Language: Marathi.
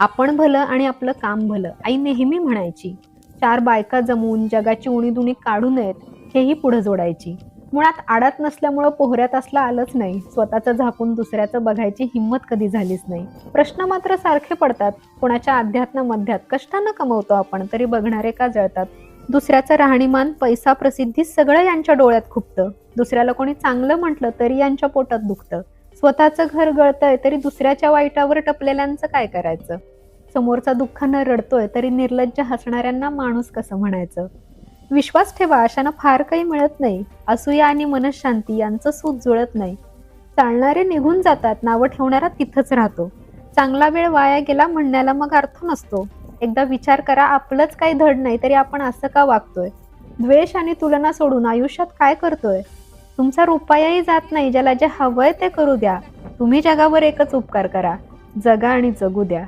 आपण भलं आणि आपलं काम भलं, आई नेहमी म्हणायची. चार बायका जमवून जगाची उणीधुणी काढू नयेत, हेही पुढे जोडायची. मुळात आडात नसल्यामुळं पोहऱ्यात असलं आलंच नाही. स्वतःचं झाकून दुसऱ्याचं बघायची हिंमत कधी झालीच नाही. प्रश्न मात्र सारखे पडतात. कोणाच्या अध्यात्म मध्यात कष्टानं कमवतो आपण, तरी बघणारे का जळतात? दुसऱ्याचं राहणीमान, पैसा, प्रसिद्धी सगळं यांच्या डोळ्यात खुपतं. दुसऱ्याला कोणी चांगलं म्हटलं तरी यांच्या पोटात दुखतं. स्वतःचं घर गळतंय तरी दुसऱ्याच्या वाईटावर टपलेल्यांचं काय करायचं? समोरचा दुःखानं रडतोय तरी निर्लज्ज हसणाऱ्यांना माणूस कसं म्हणायचं? विश्वास ठेवा, अशानं फार काही मिळत नाही. असूया आणि मनःशांती यांचं सूत जुळत नाही. चालणारे निघून जातात, नावं ठेवणारा तिथंच राहतो. चांगला वेळ वाया गेला म्हणण्याला मग अर्थ नसतो. एकदा विचार करा, आपलंच काही धड नाही तरी आपण असं का वागतोय? द्वेष आणि तुलना सोडून आयुष्यात काय करतोय? तुमचा रुपयाही जात नाही. ज्याला जे हवंय ते करू द्या. तुम्ही जगावर एकच उपकार करा, जगा आणि जगू द्या.